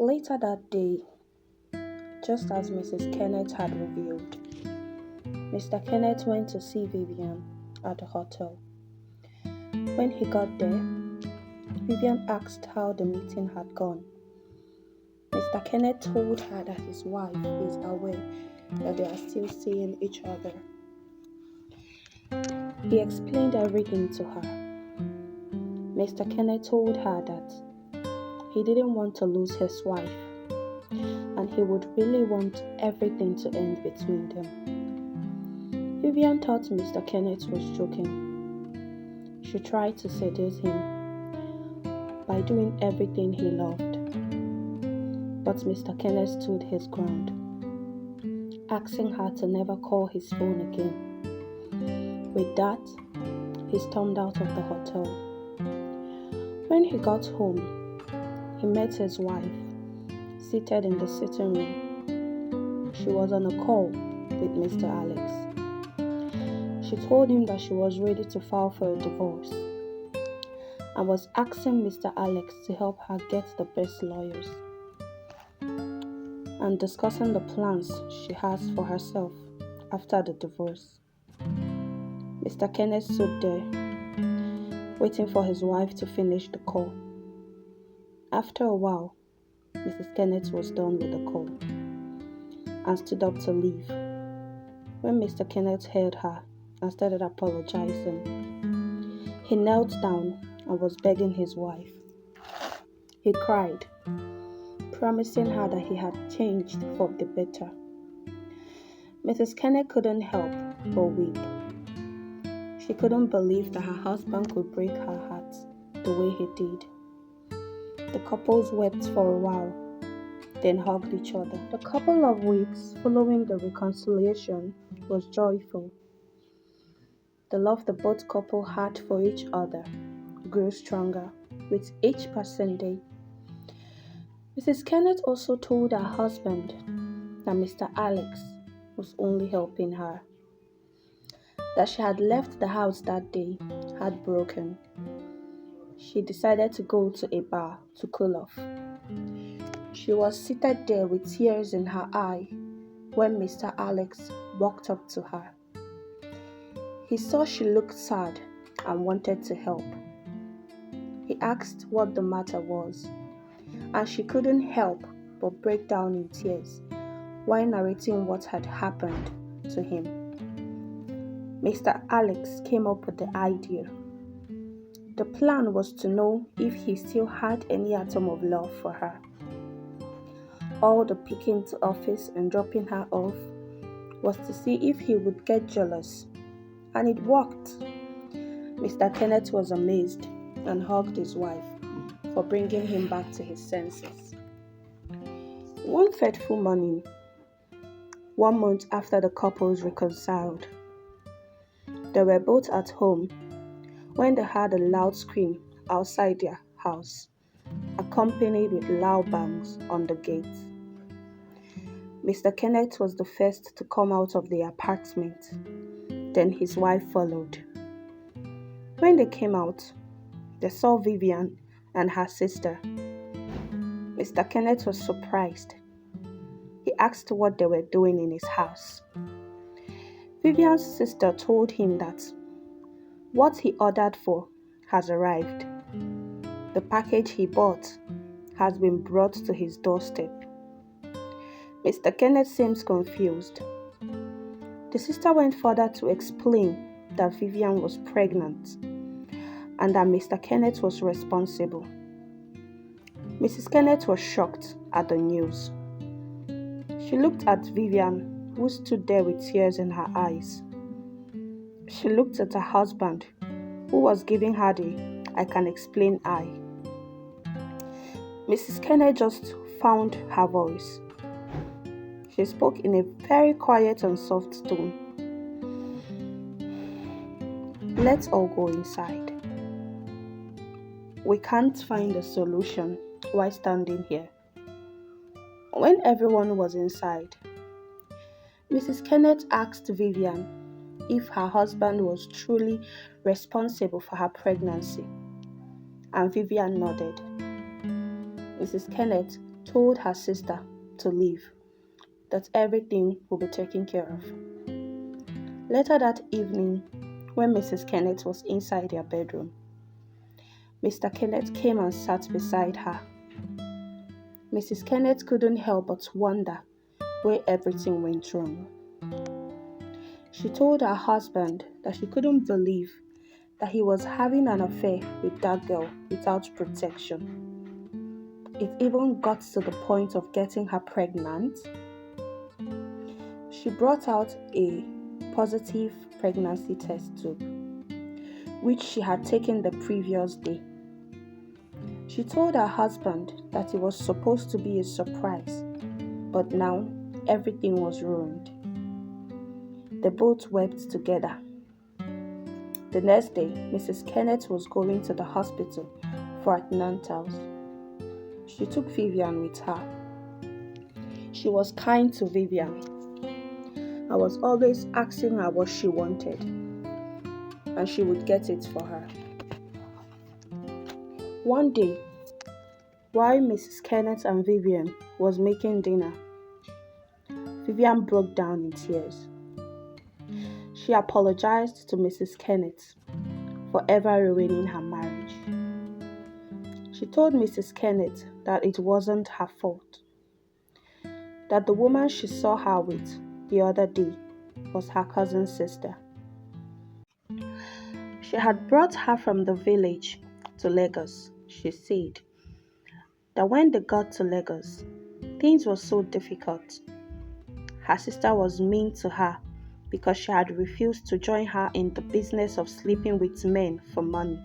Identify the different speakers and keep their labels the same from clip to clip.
Speaker 1: Later that day, just as Mrs. Kenneth had revealed, Mr. Kenneth went to see Vivian at the hotel. When he got there, Vivian asked how the meeting had gone. Mr. Kenneth told her that his wife is aware that they are still seeing each other. He explained everything to her. Mr. Kenneth told her that he didn't want to lose his wife and he would really want everything to end between them. Vivian thought Mr. Kenneth was joking. She tried to seduce him by doing everything he loved. But Mr. Kenneth stood his ground, asking her to never call his phone again. With that, he stormed out of the hotel. When he got home, he met his wife seated in the sitting room. She was on a call with Mr. Alex. She told him that she was ready to file for a divorce and was asking Mr. Alex to help her get the best lawyers and discussing the plans she has for herself after the divorce. Mr. Kenneth stood there, waiting for his wife to finish the call. After a while, Mrs. Kenneth was done with the call and stood up to leave. When Mr. Kenneth heard her and started apologizing, he knelt down and was begging his wife. He cried, promising her that he had changed for the better. Mrs. Kenneth couldn't help but weep. She couldn't believe that her husband could break her heart the way he did. The couples wept for a while, then hugged each other. The couple of weeks following the reconciliation was joyful. The love the both couple had for each other grew stronger with each passing day. Mrs. Kenneth also told her husband that Mr. Alex was only helping her, that she had left the house that day heartbroken. She decided to go to a bar to cool off. She was seated there with tears in her eye when Mr. Alex walked up to her. He saw she looked sad and wanted to help. He asked what the matter was, and she couldn't help but break down in tears while narrating what had happened to him. Mr. Alex came up with the idea. The plan was to know if he still had any atom of love for her. All the picking to office and dropping her off was to see if he would get jealous, and it worked. Mr. Kenneth was amazed and hugged his wife for bringing him back to his senses. One fateful morning, 1 month after the couples reconciled, they were both at home when they heard a loud scream outside their house, accompanied with loud bangs on the gate. Mr. Kenneth was the first to come out of the apartment. Then his wife followed. When they came out, they saw Vivian and her sister. Mr. Kenneth was surprised. He asked what they were doing in his house. Vivian's sister told him that what he ordered for has arrived. The package he bought has been brought to his doorstep. Mr. Kenneth seems confused. The sister went further to explain that Vivian was pregnant and that Mr. Kenneth was responsible. Mrs. Kenneth was shocked at the news. She looked at Vivian, who stood there with tears in her eyes. She looked at her husband, who was giving her the "I can explain" eye. Mrs. Kenneth just found her voice. She spoke in a very quiet and soft tone. Let's all go inside. We can't find a solution while standing here. When everyone was inside, Mrs. Kenneth asked Vivian if her husband was truly responsible for her pregnancy, and Vivian nodded. Mrs. Kenneth told her sister to leave, that everything will be taken care of. Later that evening, when Mrs. Kenneth was inside their bedroom, Mr. Kenneth came and sat beside her. Mrs. Kenneth couldn't help but wonder where everything went wrong. She told her husband that she couldn't believe that he was having an affair with that girl without protection. It even got to the point of getting her pregnant. She brought out a positive pregnancy test tube, which she had taken the previous day. She told her husband that it was supposed to be a surprise, but now everything was ruined. They both wept together. The next day, Mrs. Kenneth was going to the hospital for antenatals. She took Vivian with her. She was kind to Vivian. I was always asking her what she wanted, and she would get it for her. One day, while Mrs. Kenneth and Vivian was making dinner, Vivian broke down in tears. She apologized to Mrs. Kenneth for ever ruining her marriage. She told Mrs. Kenneth that it wasn't her fault, that the woman she saw her with the other day was her cousin's sister. She had brought her from the village to Lagos. She said that when they got to Lagos, things were so difficult. Her sister was mean to her because she had refused to join her in the business of sleeping with men for money.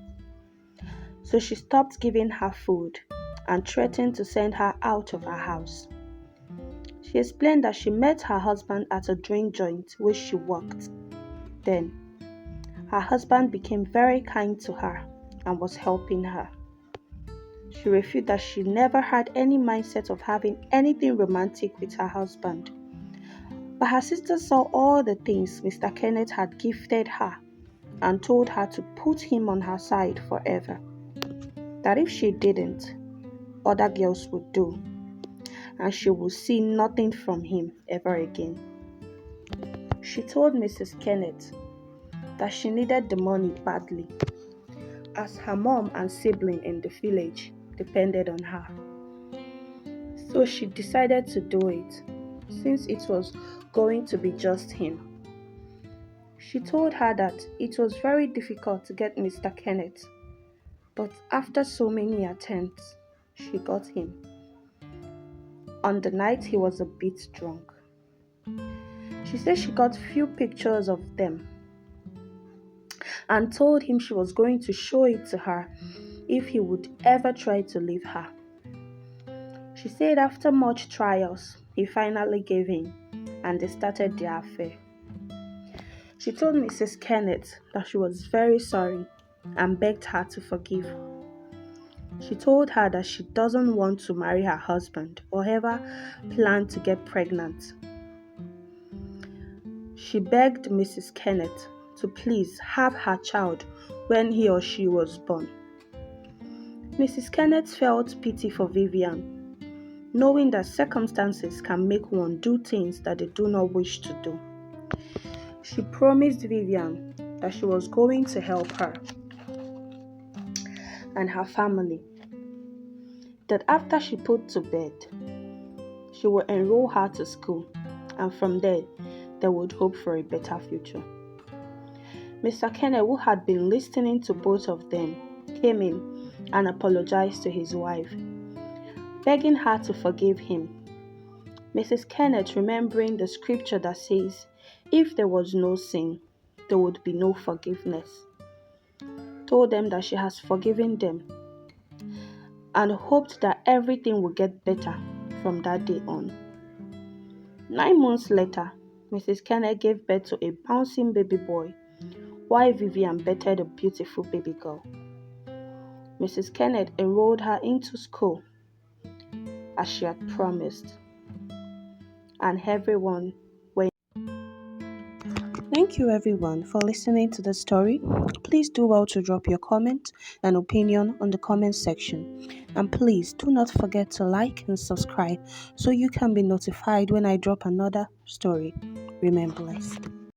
Speaker 1: So she stopped giving her food and threatened to send her out of her house. She explained that she met her husband at a drink joint where she worked. Then, her husband became very kind to her and was helping her. She revealed that she never had any mindset of having anything romantic with her husband. But her sister saw all the things Mr. Kenneth had gifted her and told her to put him on her side forever. That if she didn't, other girls would do, and she would see nothing from him ever again. She told Mrs. Kenneth that she needed the money badly, as her mom and sibling in the village depended on her. So she decided to do it, since it was going to be just him. She told her that it was very difficult to get Mr. Kenneth, but after so many attempts, she got him. On the night he was a bit drunk. She said she got few pictures of them and told him she was going to show it to her if he would ever try to leave her. She said after much trials, he finally gave in and they started their affair. She told Mrs. Kenneth that she was very sorry and begged her to forgive. She told her that she doesn't want to marry her husband or ever plan to get pregnant. She begged Mrs. Kenneth to please have her child when he or she was born. Mrs. Kenneth felt pity for Vivian, knowing that circumstances can make one do things that they do not wish to do. She promised Vivian that she was going to help her and her family, that after she put to bed, she would enroll her to school, and from there, they would hope for a better future. Mr. Kenneth, who had been listening to both of them, came in and apologized to his wife, begging her to forgive him. Mrs. Kenneth, remembering the scripture that says, if there was no sin, there would be no forgiveness, told them that she has forgiven them and hoped that everything would get better from that day on. 9 months later, Mrs. Kenneth gave birth to a bouncing baby boy, while Vivian betted a beautiful baby girl. Mrs. Kenneth enrolled her into school as she had promised, and everyone went. Thank you everyone for listening to the story. Please do well to drop your comment and opinion on the comment section. And please do not forget to like and subscribe so you can be notified when I drop another story. Remain blessed.